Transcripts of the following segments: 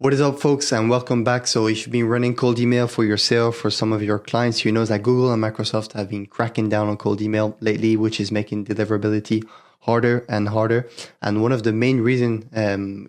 What is up, folks, and welcome back. So if you've been running cold email for yourself, for some of your clients, you know that Google and Microsoft have been cracking down on cold email lately, which is making deliverability harder and harder. And one of the main reasons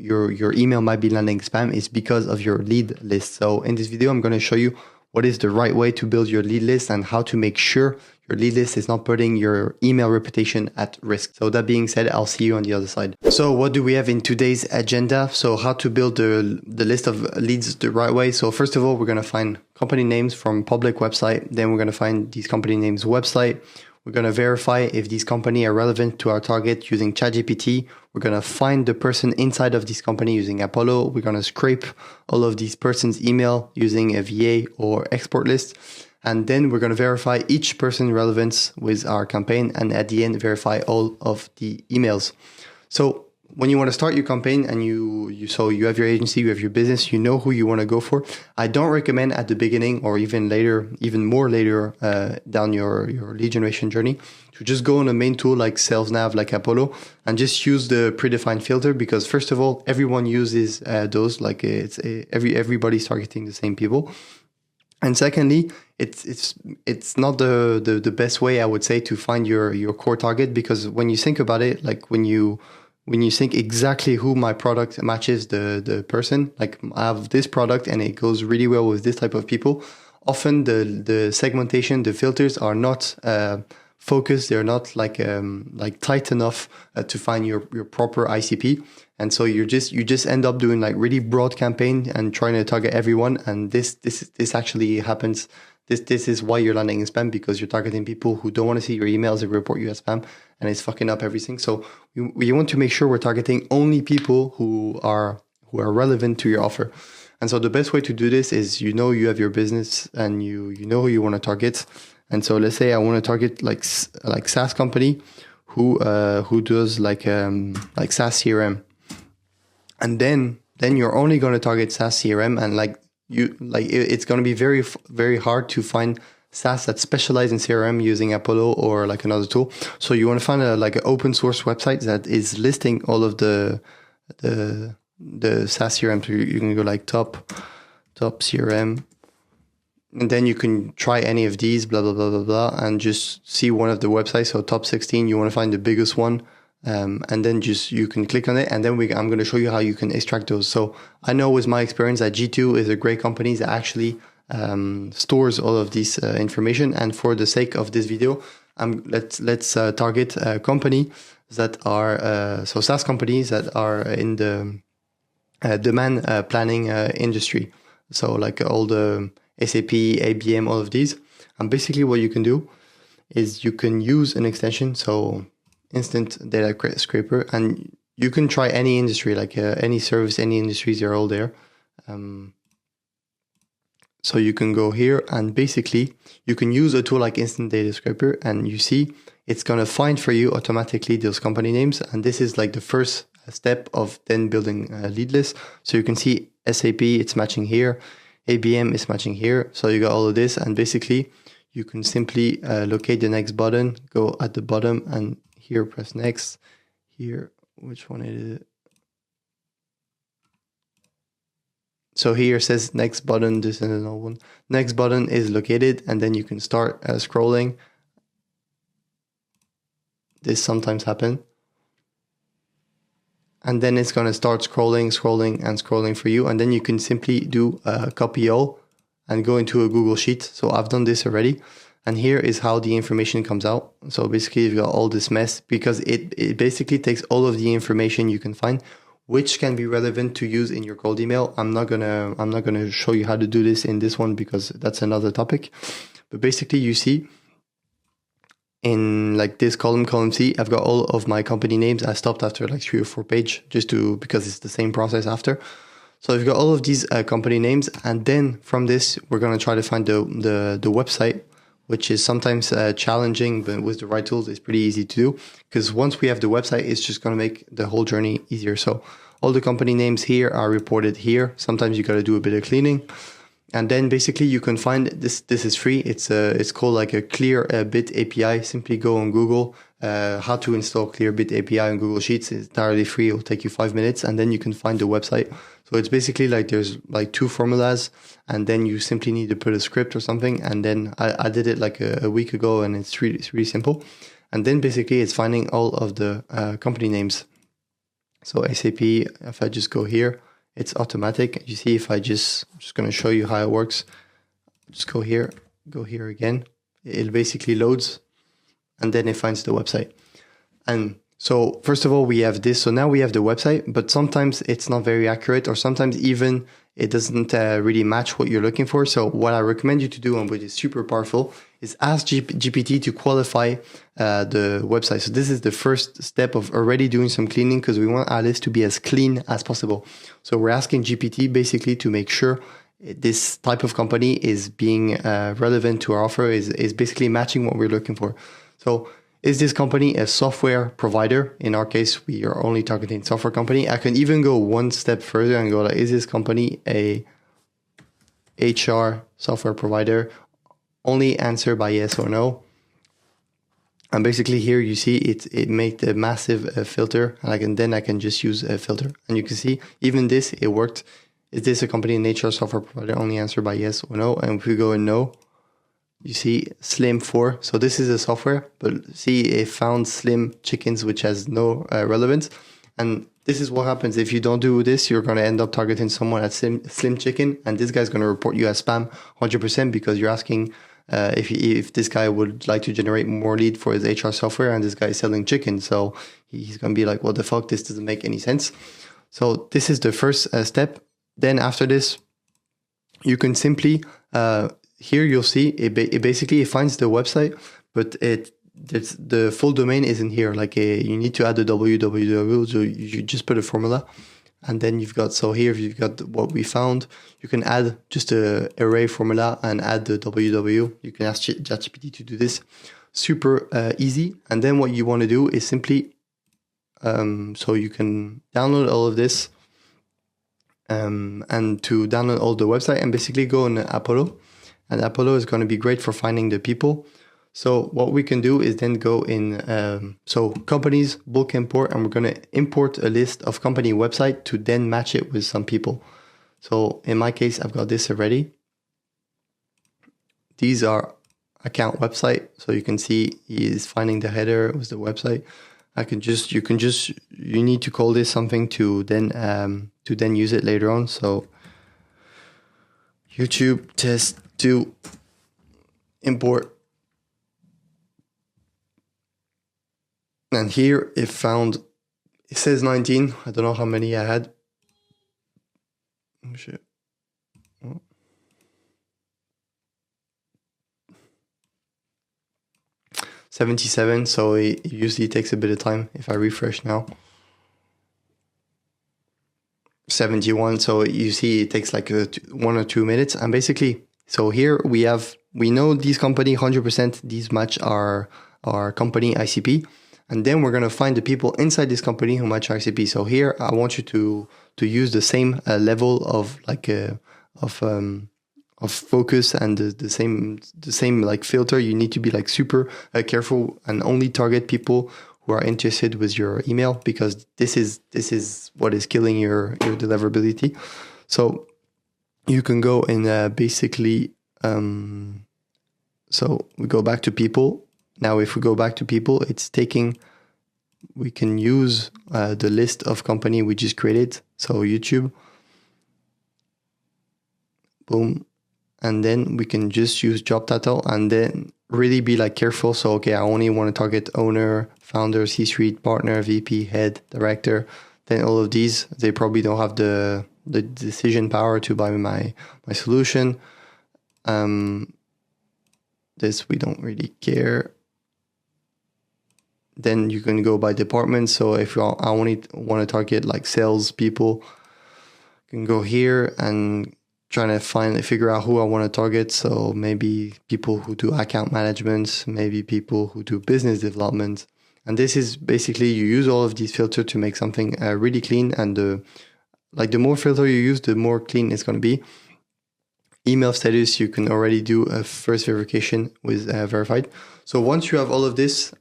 your email might be landing spam is because of your lead list. So in this video, I'm going to show you what is the right way to build your lead list and how to make sure your lead list is not putting your email reputation at risk. So that being said, I'll see you on the other side. So what do we have in today's agenda? So how to build the list of leads the right way. So first of all, we're going to find company names from public website. Then we're going to find these company names website. We're going to verify if these company are relevant to our target using ChatGPT. We're going to find the person inside of this company using Apollo. We're going to scrape all of these person's email using a VA or export list. And then we're going to verify each person relevance with our campaign. And at the end, verify all of the emails. So when you want to start your campaign and you have your agency, you have your business, you know who you want to go for. I don't recommend at the beginning or even later, even more later down your lead generation journey to just go on a main tool like Sales Nav, like Apollo, and just use the predefined filter because first of all, everyone uses those, like everybody's targeting the same people. And secondly, it's not the best way, I would say, to find your core target, because when you think about it, like when you think exactly who my product matches the person, like I have this product and it goes really well with this type of people, often the segmentation, the filters are not focused, they're not like tight enough to find your proper ICP. And so you just end up doing like really broad campaign and trying to target everyone. And this actually happens. This is why you're landing in spam, because you're targeting people who don't want to see your emails and report you as spam, and it's fucking up everything. So we want to make sure we're targeting only people who are relevant to your offer. And so the best way to do this is, you have your business and you know who you want to target. And so let's say I want to target like SaaS company who does like SaaS CRM. And then you're only going to target SaaS CRM, and it's going to be very, very hard to find SaaS that specialize in CRM using Apollo or like another tool. So you want to find an open source website that is listing all of the SaaS CRM. So you can go like top CRM, and then you can try any of these, blah, blah, blah, blah, blah, and just see one of the websites. So top 16, you want to find the biggest one. And then you can click on it, and then I'm going to show you how you can extract those. So I know with my experience that G2 is a great company that actually stores all of this information. And for the sake of this video, let's target company that are so SaaS companies that are in the demand planning industry. So like all the SAP, IBM, all of these. And basically what you can do is you can use an extension. So instant data scraper, and you can try any industry, like any service, any industries, they're all there. So you can go here and basically you can use a tool like instant data scraper, and you see it's going to find for you automatically those company names. And this is like the first step of then building a lead list. So you can see SAP, it's matching here. IBM is matching here. So you got all of this, and basically you can simply locate the next button, go at the bottom, and here, press next. Here, which one is it? So here it says next button. This is another one. Next button is located, and then you can start scrolling. This sometimes happens. And then it's going to start scrolling for you. And then you can simply do copy all and go into a Google Sheet. So I've done this already. And here is how the information comes out. So basically you've got all this mess, because it basically takes all of the information you can find, which can be relevant to use in your cold email. I'm not gonna show you how to do this in this one, because that's another topic. But basically you see in like this column C, I've got all of my company names. I stopped after like 3 or 4 pages because it's the same process after. So I've got all of these company names, and then from this we're gonna try to find the website, which is sometimes challenging, but with the right tools, it's pretty easy to do, because once we have the website, it's just going to make the whole journey easier. So all the company names here are reported here. Sometimes you got to do a bit of cleaning. And then basically you can find this is free. It's called like a Clearbit API. Simply go on Google, how to install Clearbit API on Google Sheets. It's entirely free. It will take you 5 minutes, and then you can find the website. So it's basically like there's like two formulas, and then you simply need to put a script or something. And then I did it like a week ago, and it's really simple. And then basically it's finding all of the company names. So SAP, if I just go here, it's automatic. You see, if I'm just going to show you how it works. Just go here again. It basically loads, and then it finds the website. And so first of all, we have this. So now we have the website, but sometimes it's not very accurate, or sometimes even it doesn't really match what you're looking for. So what I recommend you to do, and which is super powerful, is ask GPT to qualify the website. So this is the first step of already doing some cleaning, because we want our list to be as clean as possible. So we're asking GPT basically to make sure this type of company is being relevant to our offer, is basically matching what we're looking for. So is this company a software provider? In our case, we are only targeting software company. I can even go one step further and go like, is this company a HR software provider? Only answer by yes or no. And basically here you see it made a massive filter, and then I can just use a filter. And you can see even this, it worked. Is this a company in HR software provider? Only answer by yes or no. And if we go in no, you see Slim 4. So this is a software, but see it found Slim Chickens, which has no relevance. And this is what happens if you don't do this. You're going to end up targeting someone at Slim Chicken, and this guy's going to report you as spam 100%, because you're asking if this guy would like to generate more lead for his HR software, and this guy is selling chicken. So he's going to be like, what the fuck? This doesn't make any sense. So this is the first step. Then after this, you can simply, here you'll see, it basically finds the website, but the full domain isn't here. Like you need to add the www, so you just put a formula. And then you've got, so here you've got what we found. You can add just a array formula and add the www. You can ask ChatGPT to do this. Super easy. And then what you want to do is simply, so you can download all of this, and to download all the website, and basically go on Apollo. And Apollo is going to be great for finding the people. So what we can do is then go in, so companies, bulk import, and we're going to import a list of company website to then match it with some people. So in my case, I've got this already. These are account website. So you can see he is finding the header with the website. You need to call this something to then use it later on. So YouTube test to import. And here it says 19. I don't know how many I had. Oh shit. Oh. 77, so it usually takes a bit of time. If I refresh now, 71, so you see it takes like 1 or 2 minutes. And basically, so here we know these company 100%, these match our company ICP, and then we're going to find the people inside this company who match ICP. So here I want you to use the same level of like of focus and the same like filter. You need to be like super careful and only target people who are interested with your email, because this is what is killing your deliverability. So you can go and basically, so we go back to people. Now, if we go back to people, we can use the list of company we just created. So YouTube, boom. And then we can just use job title and then really be like careful. So, okay, I only want to target owner, founder, C-suite, partner, VP, head, director. Then all of these, they probably don't have the decision power to buy my solution. This we don't really care. Then you can go by department. So if I only want to target like sales people, you can go here and trying to figure out who I want to target. So maybe people who do account management, maybe people who do business development. And this is basically, you use all of these filters to make something really clean. And the more filter you use, the more clean it's going to be. Email status, you can already do a first verification with verified. So once you have all of this,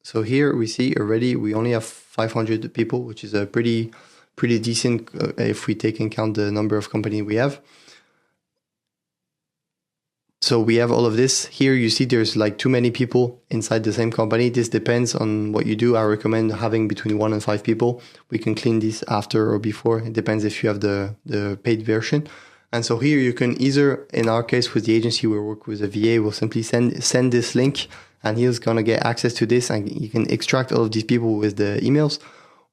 so here we see already we only have 500 people, which is a pretty pretty decent if we take into account the number of companies we have. So we have all of this. Here you see there's like too many people inside the same company. This depends on what you do. I recommend having between 1 and 5 people. We can clean this after or before. It depends if you have the paid version. And so here you can either, in our case with the agency we work with a VA, we'll simply send this link and he's going to get access to this and you can extract all of these people with the emails.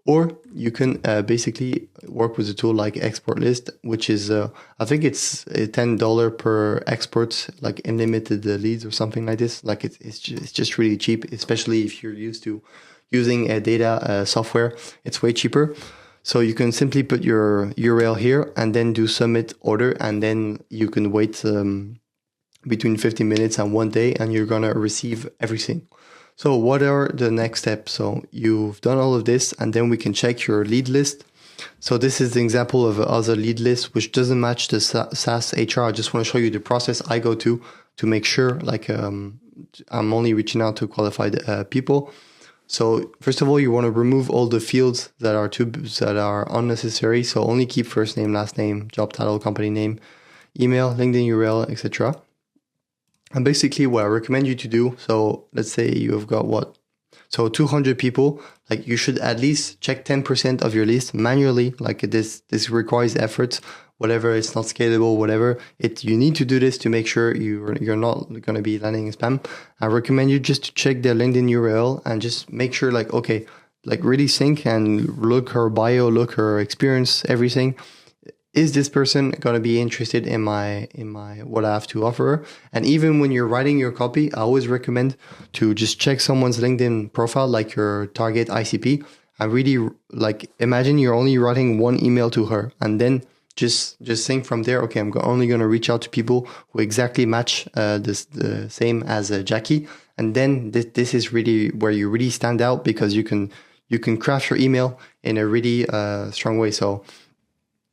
Or you can basically work with a tool like Export List, which is, I think it's $10 per export, like unlimited leads or something like this. Like it's just really cheap, especially if you're used to using a data software. It's way cheaper. So you can simply put your URL here and then do submit order. And then you can wait between 15 minutes and 1 day and you're going to receive everything. So what are the next steps? So you've done all of this and then we can check your lead list. So this is the example of other lead list, which doesn't match the SaaS HR. I just want to show you the process I go to make sure like I'm only reaching out to qualified people. So first of all, you want to remove all the fields that are unnecessary. So only keep first name, last name, job title, company name, email, LinkedIn URL, etc. And basically what I recommend you to do, so let's say you have got 200 people, like you should at least check 10% of your list manually. Like this requires effort, whatever, it's not scalable, whatever. You need to do this to make sure you're not going to be landing in spam. I recommend you just to check their LinkedIn URL and just make sure like, okay, like really think and look her bio, look her experience, everything. Is this person going to be interested in my what I have to offer her? And even when you're writing your copy, I always recommend to just check someone's LinkedIn profile, like your target ICP, and really like imagine you're only writing one email to her, and then just think from there. Okay, I'm only going to reach out to people who exactly match the same as Jackie, and then this is really where you really stand out because you can craft your email in a really strong way. So.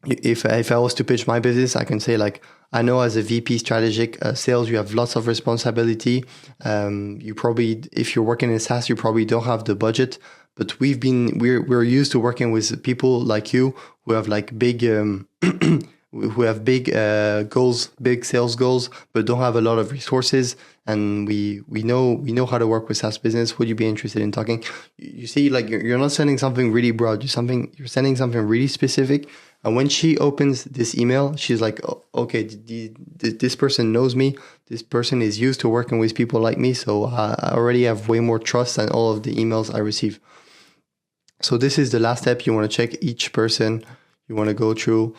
If I was to pitch my business, I can say like, I know as a VP strategic sales, you have lots of responsibility. You probably, if you're working in SaaS, you probably don't have the budget, but we're used to working with people like you who have like big, who have big goals, big sales goals, but don't have a lot of resources. And we know how to work with SaaS business. Would you be interested in talking? You see, like you're not sending something really broad. You're sending something really specific. And when she opens this email, she's like, oh, okay, this person knows me. This person is used to working with people like me. So I already have way more trust than all of the emails I receive. So this is the last step. You want to check each person. You want to go through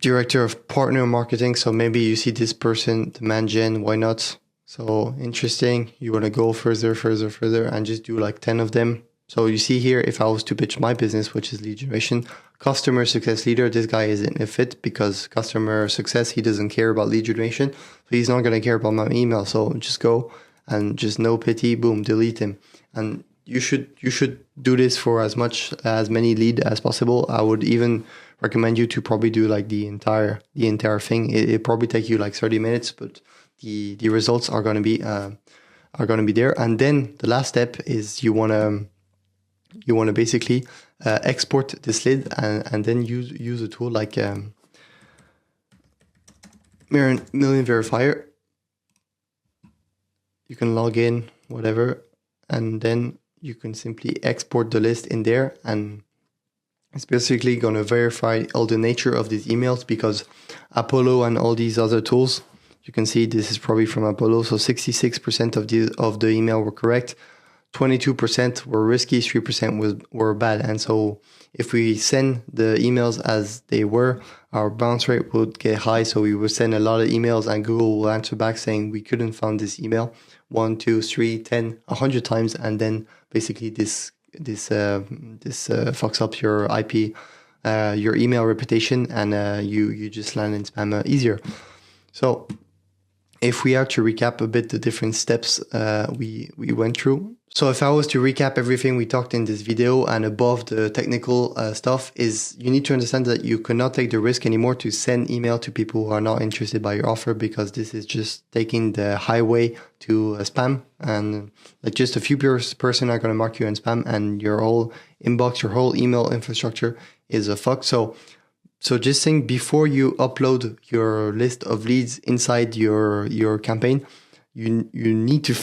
director of partner marketing. So maybe you see this person, demand gen, why not? So interesting. You want to go further and just do like 10 of them. So you see here, if I was to pitch my business, which is lead generation, customer success leader, this guy isn't a fit because customer success, he doesn't care about lead generation. So he's not going to care about my email. So just go and just no pity, boom, delete him. And you should do this for as many lead as possible. I would even recommend you to probably do like the entire thing. It probably take you like 30 minutes, but the results are going to be there. And then the last step is you want to basically export this lead and then use a tool like Million Verifier. You can log in, whatever, and then you can simply export the list in there, and it's basically going to verify all the nature of these emails because Apollo and all these other tools, you can see this is probably from Apollo. So 66% of the email were correct. 22% were risky, 3% were bad. And so if we send the emails as they were, our bounce rate would get high. So we would send a lot of emails and Google will answer back saying we couldn't find this email 1, 2, 3, 10, 100 times. And then basically this fucks up your IP, your email reputation, and you just land in spam easier. So if we are to recap a bit the different steps we went through. So if I was to recap everything we talked in this video and above the technical stuff is you need to understand that you cannot take the risk anymore to send email to people who are not interested by your offer because this is just taking the highway to spam, and like just a few person are going to mark you in spam and you're all inbox, your whole email infrastructure is a fuck. So just think before you upload your list of leads inside your campaign, you need to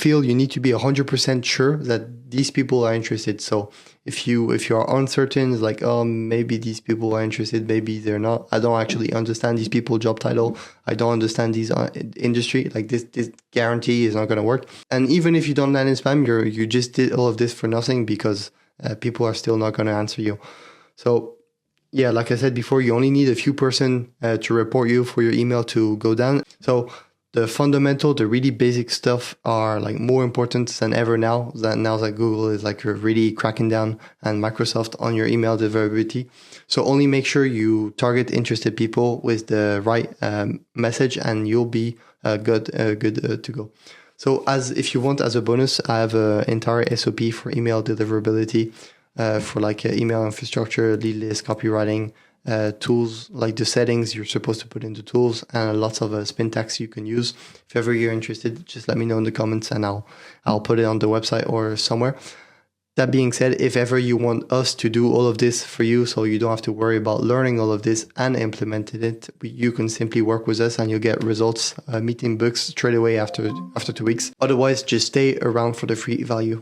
be 100% sure that these people are interested. So if you are uncertain, it's like, oh, maybe these people are interested, maybe they're not. I don't actually understand these people job title. I don't understand these industry. Like this guarantee is not going to work. And even if you don't land in spam, you just did all of this for nothing, because people are still not going to answer you. So yeah, like I said before, you only need a few person to report you for your email to go down. So the fundamental, the really basic stuff are like more important than ever now that Google is like really cracking down, and Microsoft, on your email deliverability. So only make sure you target interested people with the right message, and you'll be good to go. So if you want, as a bonus, I have an entire SOP for email deliverability, for like email infrastructure, lead list, copywriting, tools, like the settings you're supposed to put into tools, and lots of spin tags you can use. If ever you're interested, just let me know in the comments, and I'll put it on the website or somewhere. That being said, if ever you want us to do all of this for you, so you don't have to worry about learning all of this and implementing it, you can simply work with us and you'll get results, meeting books straight away after 2 weeks. Otherwise, just stay around for the free value.